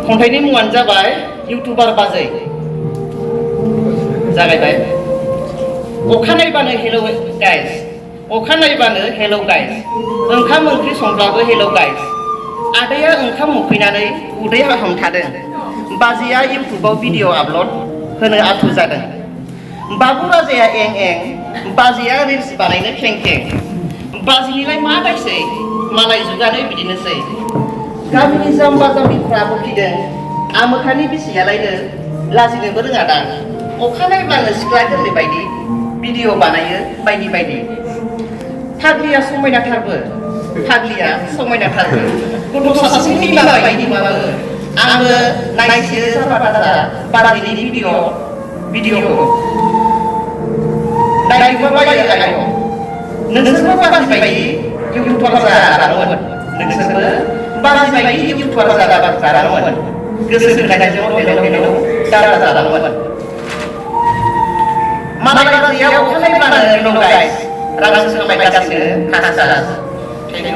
खन्थाइनि मुङानो जाबाय इउटुबार बाजै जागायबाय अखा नायबानो हेलौ गाइस अखा नायबानो हेलौ गाइस ओंखाम ओंख्रि संब्लाबो हेलौ गाइस आदैया ओंखाम उखैनानै उदै हाहामथादों बाजैया इउटुबाव भिडिअ आपल'ड होनो आथुर जादों बाबु राजाया एं एं बाजैया रिल्स बानायनो खें खें बाजैनिलाय मा दायसै मालाय जुगानो बिदिनोसै गामिनि जाम्बा जाम्बिफ्रा बखिदों आमोखानि बिसियालायनो लाजिनोबो रोङादां अखा नायब्लानो सिख्ला गोरलै बायदि भिडिअ बानायो बायदि बायदि फाग्लिया समायनाथारबो गथ' सासेनि बिमा बायदिबाबो आंबो नायसो जाबा बाजैनि भिडिअखौ नायनोबो बायो आयं नोंसोरबो बाजै बायदि इउटुबार जालांगौमोन नोंसोरबो बाजै बायदि इउटुबार जालांगौमोन गोसो होनायजों हेलौ दादा जालांगौमोन मालाय राजाया अखा नायब्लानो हेलौ गाइस रां खामायगासिनो खासा थेंक इउ